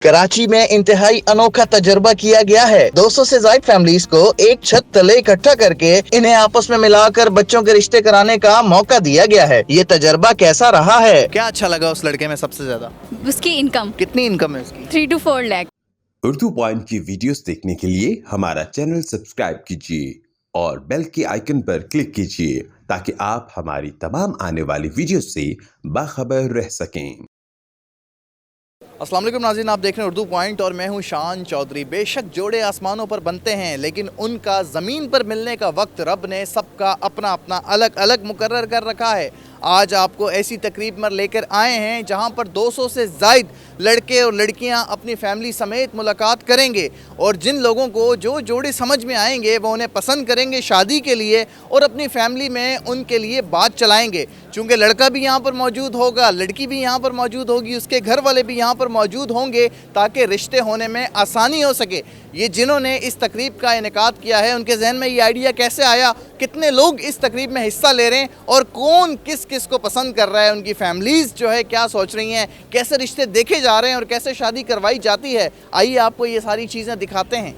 कराची में इंतहाई अनोखा तजर्बा किया गया है। 200 से ज्यादा फैमिलीज को एक छत तले इकट्ठा करके इन्हें आपस में मिलाकर बच्चों के रिश्ते कराने का मौका दिया गया है। ये तजर्बा कैसा रहा है? क्या अच्छा लगा उस लड़के में सबसे ज्यादा? उसकी इनकम कितनी इनकम है उसकी? 3 to 4 लाख। उर्दू पॉइंट की वीडियोस देखने के लिए हमारा चैनल सब्सक्राइब कीजिए और बेल के आइकन पर क्लिक कीजिए ताकि आप हमारी तमाम आने वाली वीडियोस से बाखबर रह सकें। अस्सलाम वालेकुम नाज़रीन, आप देख रहे हैं उर्दू पॉइंट और मैं हूं शान चौधरी। बेशक जोड़े आसमानों पर बनते हैं, लेकिन उनका ज़मीन पर मिलने का वक्त रब ने सबका अपना अपना अलग अलग मुकर्रर कर रखा है। आज आपको ऐसी तकरीब में लेकर आए हैं जहां पर 200 से ज़ायद लड़के और लड़कियां अपनी फैमिली समेत मुलाकात करेंगे और जिन लोगों को जो जोड़े समझ में आएंगे वो उन्हें पसंद करेंगे शादी के लिए और अपनी फैमिली में उनके लिए बात चलाएंगे। चूँकि लड़का भी यहाँ पर मौजूद होगा, लड़की भी यहाँ पर मौजूद होगी, उसके घर वाले भी यहाँ पर मौजूद होंगे ताकि रिश्ते होने में आसानी हो सके। ये जिन्होंने इस तकरीब का इनेकाद किया है उनके जहन में ये आइडिया कैसे आया, कितने लोग इस तकरीब में हिस्सा ले रहे हैं और कौन किस किस को पसंद कर रहा है, उनकी फैमिलीज़ जो है क्या सोच रही हैं, कैसे रिश्ते देखे जा रहे हैं और कैसे शादी करवाई जाती है, आइए आपको ये सारी चीज़ें दिखाते हैं।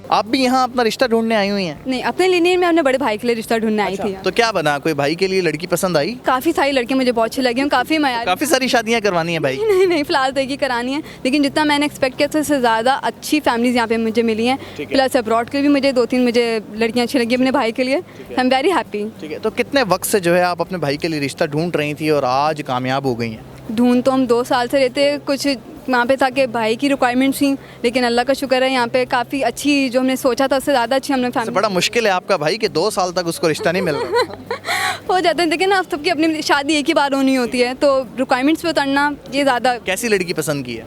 आप भी यहाँ अपना रिश्ता ढूंढने आई हुई हैं? नहीं, अपने लिए नहीं, मैं अपने बड़े भाई के लिए रिश्ता ढूंढने आई थी। तो क्या बना, कोई भाई के लिए लड़की पसंद आई? काफ़ी सारी लड़कियां मुझे बहुत अच्छी लगी हैं, काफ़ी मयारी। काफ़ी सारी शादियाँ करवानी है भाई? नहीं नहीं, फिलहाल तो एक ही करानी है, लेकिन जितना मैंने एक्सपेक्ट किया उससे ज़्यादा अच्छी फैमिलीज यहाँ पे मुझे मिली हैं। प्लस अब्रॉड के भी मुझे 2-3 मुझे लड़कियाँ अच्छी लगी अपने भाई के लिए। I am very happy. ठीक है, तो कितने वक्त से जो है आप अपने भाई के लिए रिश्ता ढूंढ रही थी और आज कामयाब हो गई हैं? ढूंढ तो हम 2 साल से रहते, कुछ वहाँ पे था कि भाई की रिक्वायरमेंट्स थी, लेकिन अल्लाह का शुक्र है यहाँ पे काफ़ी अच्छी, जो हमने सोचा था उससे ज़्यादा अच्छी हमने फैमिली। बड़ा मुश्किल है आपका भाई कि 2 साल तक उसको रिश्ता नहीं मिल रहा। हो जाता है, लेकिन आप सबकी अपनी शादी एक ही बार होनी होती है, तो रिक्वायरमेंट्स पे उतरना ये ज़्यादा। कैसी लड़की पसंद की है?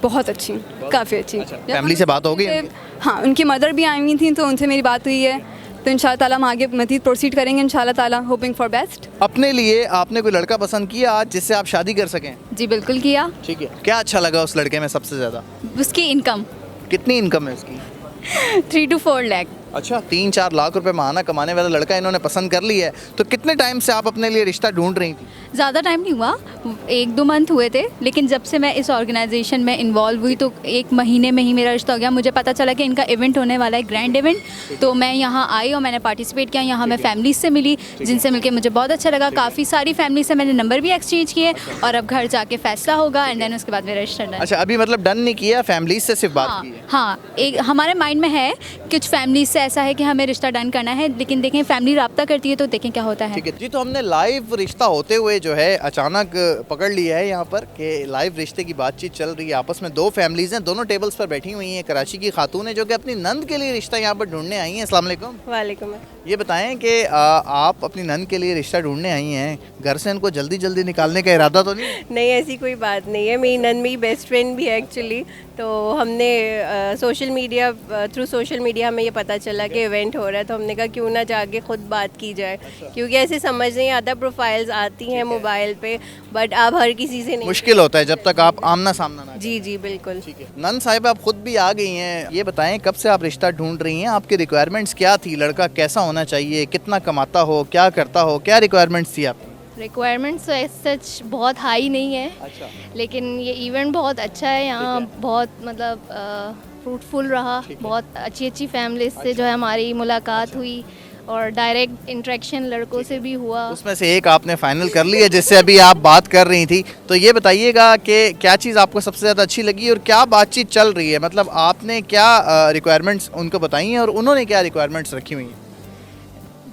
बहुत अच्छी, काफ़ी अच्छी। फैमिली से बात हो गई? हाँ, उनकी मदर भी आई हुई थी तो उनसे मेरी बात हुई है, तो इंशाल्लाह ताला हम आगे मज़ीद प्रोसीड करेंगे इंशाल्लाह ताला, होपिंग फॉर बेस्ट। अपने लिए आपने कोई लड़का पसंद किया आज जिससे आप शादी कर सकें? जी बिल्कुल किया। ठीक है, क्या अच्छा लगा उस लड़के में सबसे ज़्यादा? उसकी इनकम कितनी इनकम है उसकी? 3 to 4 लाख। अच्छा, 3-4 लाख रुपए माहाना कमाने वाला लड़का इन्होंने पसंद कर लिया है। तो कितने टाइम से आप अपने लिए रिश्ता ढूंढ रही थी? ज़्यादा टाइम नहीं हुआ, 1-2 मंथ हुए थे, लेकिन जब से मैं इस ऑर्गेनाइजेशन में इन्वॉल्व हुई तो 1 महीने में ही मेरा रिश्ता हो गया। मुझे पता चला कि इनका इवेंट होने वाला है, ग्रैंड इवेंट, तो मैं यहाँ आई और मैंने पार्टिसिपेट किया। यहाँ मैं फैमिलीज से मिली जिनसे मिलकर मुझे बहुत अच्छा लगा। काफ़ी सारी फैमिली से मैंने नंबर भी एक्सचेंज किए और अब घर जाके फैसला होगा एंड देन उसके बाद मेरा रिश्ता डन। अच्छा, अभी मतलब डन नहीं किया, फैमिलीज से सिर्फ बात की है? हाँ, एक हमारे माइंड में है, कुछ फैमिलीज से ऐसा है कि हमें रिश्ता डन करना है, लेकिन देखें फैमिली राब्ता करती है तो देखें क्या होता है। ठीक है जी, तो हमने लाइव रिश्ता होते हुए जो है अचानक पकड़ लिया है यहाँ पर कि लाइव रिश्ते की बातचीत चल रही है। आपस में 2 फैमिलीज हैं, दोनों टेबल्स पर बैठी हुई हैं। कराची की खातून है जो कि अपनी नंद के लिए रिश्ता यहाँ पर ढूंढने आई हैं। अस्सलाम वालेकुम। वालेकुम। ये बताएं कि आप अपनी नंद के लिए रिश्ता ढूंढने आई हैं, घर से इनको जल्दी जल्दी निकालने का इरादा तो नहीं? नहीं, ऐसी कोई बात नहीं है। मेरी नंद मेरी बेस्ट फ्रेंड भी है एक्चुअली, तो हमने थ्रू सोशल मीडिया हमें ये पता चला कि इवेंट हो रहा है, तो हमने कहा क्यों ना जाके खुद बात की जाए। क्योंकि ऐसे समझ नहीं आता, प्रोफाइल्स आती हैं मोबाइल पे, बट आप हर किसी से नहीं, मुश्किल होता है जब तक आप आमना सामना ना। जी जी बिल्कुल। ठीक है, नंद साहिब आप खुद भी आ गई हैं, ये बताएं कब से आप रिश्ता ढूंढ रही हैं, आपकी रिक्वायरमेंट्स क्या थी, लड़का कैसा होना चाहिए, कितना कमाता हो, क्या करता हो, क्या रिक्वायरमेंट्स थी आपकी? रिक्वायरमेंट्स तो सच बहुत हाई नहीं है। अच्छा। लेकिन ये इवेंट बहुत अच्छा है, यहाँ बहुत मतलब फ्रूटफुल रहा, बहुत अच्छी फैमिलीज से जो है हमारी मुलाकात हुई और डायरेक्ट इंटरेक्शन लड़कों से भी हुआ। उसमें से एक आपने फाइनल कर ली है जिससे अभी आप बात कर रही थी, तो ये बताइएगा कि क्या चीज़ आपको सबसे ज़्यादा अच्छी लगी और क्या बातचीत चल रही है, मतलब आपने क्या रिक्वायरमेंट्स उनको बताई हैं और उन्होंने क्या रिक्वायरमेंट्स रखी हुई हैं?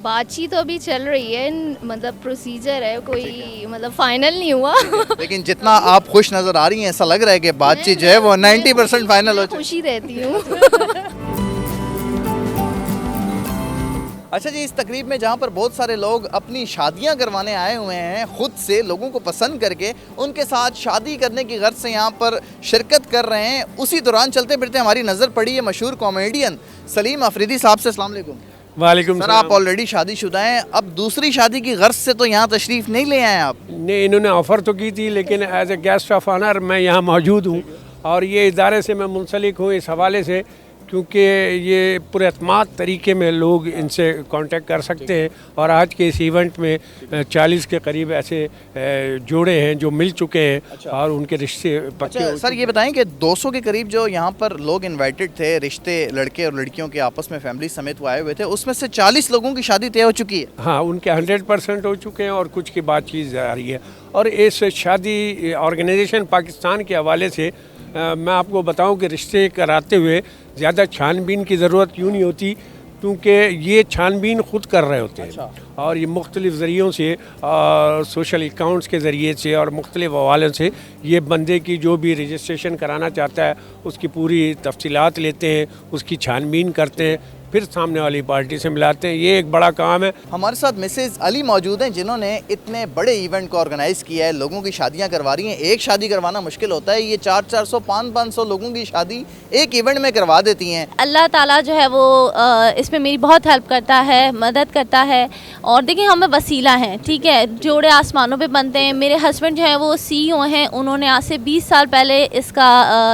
बातचीत तो अभी चल रही है, मतलब प्रोसीजर है, कोई मतलब फाइनल नहीं हुआ। लेकिन जितना आप खुश नज़र आ रही हैं ऐसा लग रहा है कि बातचीत जो है वो 90% फाइनल हो चुकी है। खुशी रहती हूँ। अच्छा जी, इस तकरीब में जहाँ पर बहुत सारे लोग अपनी शादियाँ करवाने आए हुए हैं, खुद से लोगों को पसंद करके उनके साथ शादी करने की गर्ज से यहाँ पर शिरकत कर रहे हैं, उसी दौरान चलते फिरते हमारी नज़र पड़ी है मशहूर कॉमेडियन सलीम अफरीदी साहब से। अस्सलाम वालेकुम। वालेकुम सर, आप ऑलरेडी शादीशुदा हैं, अब दूसरी शादी की गर्ज से तो यहाँ तशरीफ़ नहीं ले आए आप? ने इन्होंने ऑफ़र तो की थी, लेकिन as a guest of honour मैं यहाँ मौजूद हूँ और ये इदारे से मैं मुंसलिक हूँ इस हवाले से क्योंकि ये पुरअतमाद तरीके में लोग इनसे कांटेक्ट कर सकते हैं। और आज के इस इवेंट में 40 के करीब ऐसे जोड़े हैं जो मिल चुके हैं और उनके रिश्ते पक्के अच्छा सर, ये बताएं कि 200 के करीब जो यहाँ पर लोग इनवाइटेड थे, रिश्ते लड़के और लड़कियों के आपस में फैमिली समेत वो आए हुए थे, उसमें से 40 लोगों की शादी तय हो चुकी है। हाँ, उनके 100% हो चुके हैं और कुछ की बातचीत जारी है। और इस शादी ऑर्गेनाइजेशन पाकिस्तान के हवाले से मैं आपको बताऊं कि रिश्ते कराते हुए ज़्यादा छानबीन की ज़रूरत क्यों नहीं होती, क्योंकि ये छानबीन ख़ुद कर रहे होते हैं। अच्छा। और ये मुख्तलिफ़ ज़रियों से, सोशल अकाउंट्स के ज़रिए से और मुख्तलिफ़ हवालों से ये बंदे की जो भी रजिस्ट्रेशन कराना चाहता है उसकी पूरी तफसीलात लेते हैं, उसकी छानबीन करते हैं, फिर सामने वाली पार्टी से मिलाते हैं। ये एक बड़ा काम है। हमारे साथ मिसेज अली मौजूद हैं, जिन्होंने इतने बड़े इवेंट को ऑर्गेनाइज़ किया है, लोगों की शादियां करवा रही हैं। एक शादी करवाना मुश्किल होता है, ये 400-400, 500-500 लोगों की शादी एक इवेंट में करवा देती हैं। अल्लाह ताला जो है वो इसमें मेरी बहुत हेल्प करता है, मदद करता है। और देखिए, हम वसीला हैं, ठीक है, जोड़े आसमानों पे बनते हैं। मेरे हस्बैंड जो है वो CEO हैं, उन्होंने आज से 20 साल पहले इसका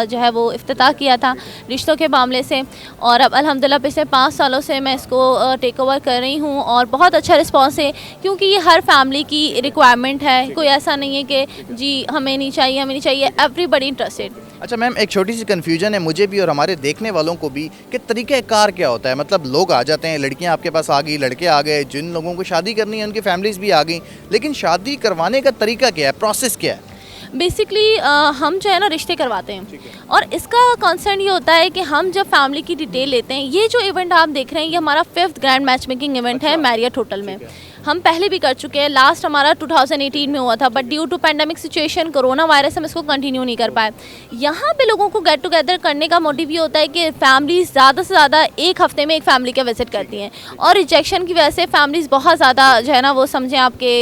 जो है वो इफ्तिताह किया था रिश्तों के मामले से। और अब अल्हम्दुलिल्लाह पिछले 5 सालों से मैं इसको टेक ओवर कर रही हूँ और बहुत अच्छा रिस्पांस है, क्योंकि ये हर फैमिली की रिक्वायरमेंट है। कोई ऐसा नहीं है कि जी हमें नहीं चाहिए, हमें नहीं चाहिए, एवरीबडी इंटरेस्टेड। अच्छा मैम, एक छोटी सी कन्फ्यूजन है मुझे भी और हमारे देखने वालों को भी कि तरीक़ाकार क्या होता है। मतलब लोग आ जाते हैं, लड़कियां आपके पास आ गई, लड़के आ गए, जिन लोगों को शादी करनी है उनकी फैमिलीज़ भी आ गई, लेकिन शादी करवाने का तरीका क्या है, प्रोसेस क्या है? बेसिकली हम जो है ना रिश्ते करवाते हैं, और इसका कंसर्न ये होता है कि हम जब फैमिली की डिटेल लेते हैं, ये जो इवेंट आप देख रहे हैं ये हमारा 5th grand match making event है मैरियट होटल में। हम पहले भी कर चुके हैं, लास्ट हमारा 2018 में हुआ था, but due to pandemic situation, corona virus, हम इसको कंटिन्यू नहीं कर पाए। यहाँ पे लोगों को गेट टुगेदर करने का मोटिव ये होता है कि फैमिलीज ज़्यादा से ज़्यादा एक हफ्ते में एक फैमिली का विजिट करती हैं, और रिजेक्शन की वजह से फैमिलीज बहुत ज़्यादा जो है ना वो समझें आपके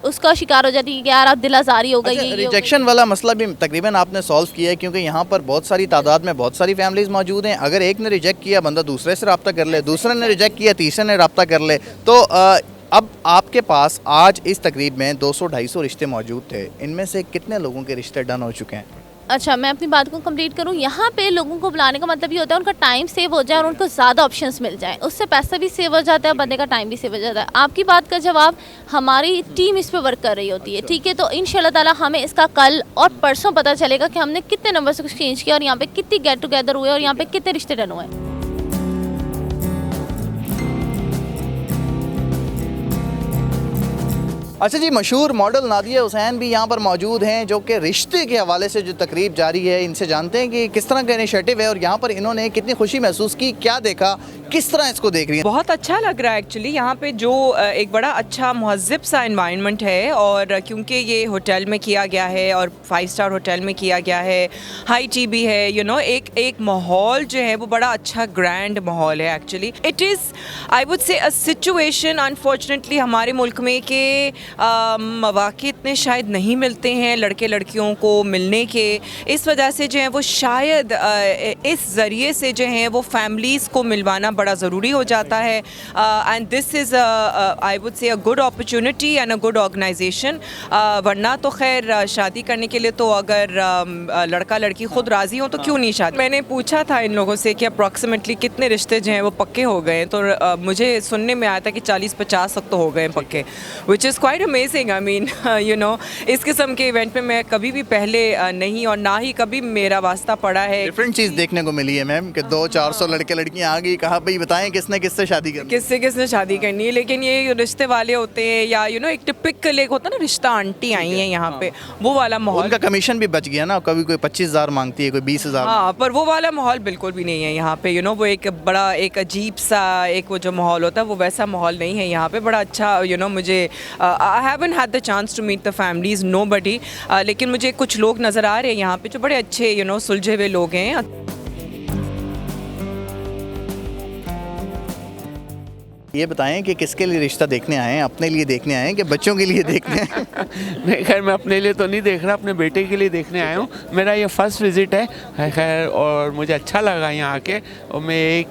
उसका शिकार हो जाती है कि यार आप दिल आज़ारी हो गई। रिजेक्शन वाला मसला भी तकरीबन आपने सॉल्व किया है, क्योंकि यहाँ पर बहुत सारी तादाद में बहुत सारी फैमिलीज मौजूद हैं। अगर एक ने रिजेक्ट किया, बंदा दूसरे से रब्ता कर ले, दूसरे ने रिजेक्ट किया, तीसरे ने रब्ता कर ले। तो अब आपके पास आज इस तकरीब में 200-250 रिश्ते मौजूद थे, इनमें से कितने लोगों के रिश्ते डन हो चुके हैं? अच्छा, मैं अपनी बात को कंप्लीट करूं। यहाँ पे लोगों को बुलाने का मतलब ये होता है उनका टाइम सेव हो जाए और उनको ज़्यादा ऑप्शंस मिल जाए, उससे पैसा भी सेव हो जाता है, बंदे का टाइम भी सेव हो जाता है। आपकी बात का जवाब, हमारी टीम इस पर वर्क कर रही होती है, ठीक है। तो इंशाल्लाह ताला हमें इसका कल और परसों पता चलेगा कि हमने कितने नंबर्स एक्सचेंज किया और यहाँ पे कितनी गेट टुगेदर हुए और यहाँ पे कितने रिश्ते डन हुए। अच्छा जी, मशहूर मॉडल नादिया हुसैन भी यहाँ पर मौजूद हैं, जो कि रिश्ते के हवाले से जो तकरीब जारी है, इनसे जानते हैं कि किस तरह का इनिशिएटिव है और यहाँ पर इन्होंने कितनी खुशी महसूस की, क्या देखा, किस तरह इसको देख रही हैं? बहुत अच्छा लग रहा है एक्चुअली। यहाँ पे जो एक बड़ा अच्छा महज़िब सा एनवायरनमेंट है, और क्योंकि ये होटल में किया गया है और 5 स्टार होटल में किया गया है, हाई टी भी है, यू नो, एक माहौल जो है वो बड़ा अच्छा ग्रैंड माहौल है actually. It is I would say a situation, unfortunately हमारे मुल्क में कि मौक़े इतने शायद नहीं मिलते हैं लड़के लड़कियों को मिलने के। इस वजह से जो है वो शायद इस ज़रिए से जो है वो फैमिलीज़ को मिलवाना बड़ा ज़रूरी हो जाता है। And this is I would say a good opportunity and a good organisation. वरना तो खैर शादी करने के लिए तो अगर लड़का लड़की ख़ुद राज़ी हो तो क्यों नहीं शादी। मैंने पूछा था इन लोगों से कि अप्रॉक्सीमेटली कितने रिश्ते जो हैं वो पक्के हो गए, तो मुझे सुनने में आया था कि 40-50 तक तो हो गए पक्के, which is quite amazing. I mean you know, इस किस्म के इवेंट में मैं कभी भी पहले नहीं और ना ही कभी मेरा वास्ता पड़ा है। डिफरेंट चीज़ देखने को मिली है मैम कि 200-400 लड़के लड़कियां आ गई, कहा भाई बताएं किसने किससे शादी करनी, किसने शादी करनी है। लेकिन ये रिश्ते वाले होते हैं, या यू नो एक टिपिकल एक होता है ना, रिश्ता आंटी आई हैं यहाँ पे, वो वाला माहौल। उनका कमीशन भी बच गया ना, कभी कोई 25,000 मांगती है, कोई 20,000। हाँ, पर वो वाला माहौल बिल्कुल भी नहीं है यहाँ पे। यू नो, वो एक बड़ा एक अजीब सा एक वो जो माहौल होता है वो वैसा माहौल नहीं है यहाँ पे। बड़ा अच्छा, यू नो, मुझे I haven't had the chance to meet the families, nobody, लेकिन मुझे कुछ लोग नज़र आ रहे हैं यहाँ पे जो बड़े अच्छे, यू नो, सुलझे हुए लोग हैं। ये बताएं कि किसके लिए रिश्ता देखने आए हैं, अपने लिए देखने आए हैं कि बच्चों के लिए देखने आए हैं? नहीं, खैर मैं अपने लिए तो नहीं देख रहा, अपने बेटे के लिए देखने आया हूँ। मेरा ये फर्स्ट विज़िट है खैर, और मुझे अच्छा लगा यहाँ आके। और मैं एक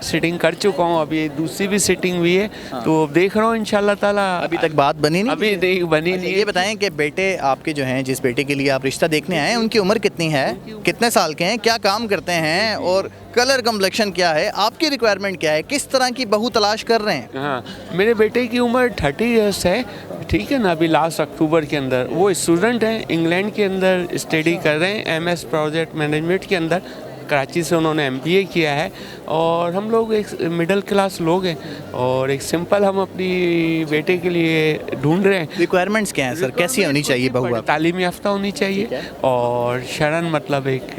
सिटिंग कर चुका हूँ, अभी दूसरी भी सिटिंग हुई है, तो देख रहा हूँ इंशाल्लाह ताला। अभी तक बात बनी नहीं? अभी नहीं बनी अच्छा, नहीं। ये बताएं कि बेटे आपके जो हैं, जिस बेटे के लिए आप रिश्ता देखने आए हैं, उनकी उम्र कितनी है, कितने साल के हैं, क्या काम करते हैं और कलर कम्प्लेक्शन क्या है, आपकी रिक्वायरमेंट क्या है, किस तरह की बहू तलाश कर रहे हैं? हाँ, मेरे बेटे की उम्र 30 ईयर्स है, ठीक है ना, अभी लास्ट अक्टूबर के अंदर। वो स्टूडेंट हैं, इंग्लैंड के अंदर स्टडी कर रहे हैं, एमएस प्रोजेक्ट मैनेजमेंट के अंदर, कराची से उन्होंने एमबीए किया है। और हम लोग एक मिडिल क्लास लोग हैं और एक सिंपल हम अपनी बेटे के लिए ढूंढ रहे हैं। रिक्वायरमेंट्स क्या हैं सर, कैसी होनी चाहिए बहू? आप तालीम याफ्ता होनी चाहिए और शरन मतलब एक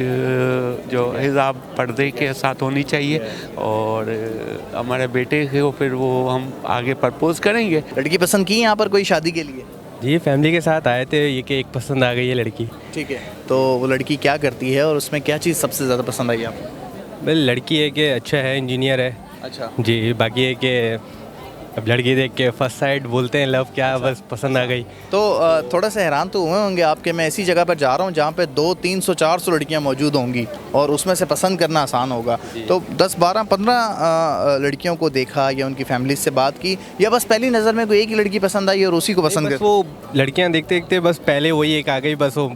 जो हिजाब पर्दे के साथ होनी चाहिए, और हमारे बेटे को फिर वो हम आगे प्रपोज करेंगे। लड़की पसंद की यहाँ पर कोई शादी के लिए? जी फैमिली के साथ आए थे, ये कि एक पसंद आ गई है लड़की। ठीक है, तो वो लड़की क्या करती है और उसमें क्या चीज़ सबसे ज़्यादा पसंद आई आपको? वेल लड़की है कि अच्छा है, इंजीनियर है। अच्छा जी, बाकी है कि अब लड़की देख के फर्स्ट साइड बोलते हैं लव, क्या बस पसंद आ गई। तो थोड़ा सा हैरान तो हुए होंगे आपके, मैं ऐसी जगह पर जा रहा हूँ जहाँ पे 200-300-400 लड़कियाँ मौजूद होंगी और उसमें से पसंद करना आसान होगा। तो 10-12-15 लड़कियों को देखा या उनकी फैमिली से बात की, या बस पहली नज़र में कोई एक ही लड़की पसंद आई और उसी को पसंद बस कर? वो लड़कियां देखते देखते बस पहले वही एक आ गई, बस वो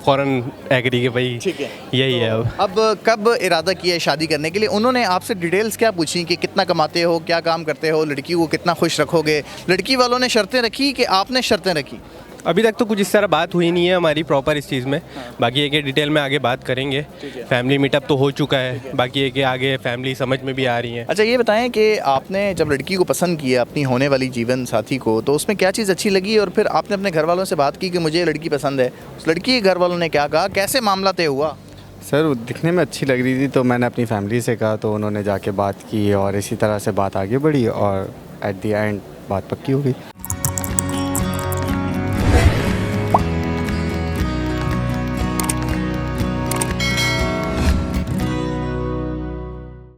फ़ौरन एग्री के भाई ठीक है, यही है। अब कब इरादा किया है शादी करने के लिए? उन्होंने आपसे डिटेल्स क्या पूछी कि कितना कमाते हो, क्या काम करते हो, लड़की को कितना खुश रखोगे? लड़की वालों ने शर्तें रखी कि आपने शर्तें रखी? अभी तक तो कुछ इस तरह बात हुई नहीं है हमारी प्रॉपर इस चीज़ में, बाकी है कि डिटेल में आगे बात करेंगे। फैमिली मीटअप तो हो चुका है, बाकी है कि आगे फैमिली समझ में भी आ रही है। अच्छा ये बताएं कि आपने जब लड़की को पसंद किया, अपनी होने वाली जीवन साथी को, तो उसमें क्या चीज़ अच्छी लगी और फिर आपने अपने घर वालों से बात की कि मुझे ये लड़की पसंद है, उस लड़की के घर वालों ने क्या कहा, कैसे मामला तय हुआ? सर वो दिखने में अच्छी लग रही थी, तो मैंने अपनी फैमिली से कहा, तो उन्होंने जाके बात की और इसी तरह से बात आगे बढ़ी और एट द एंड बात पक्की हो गई।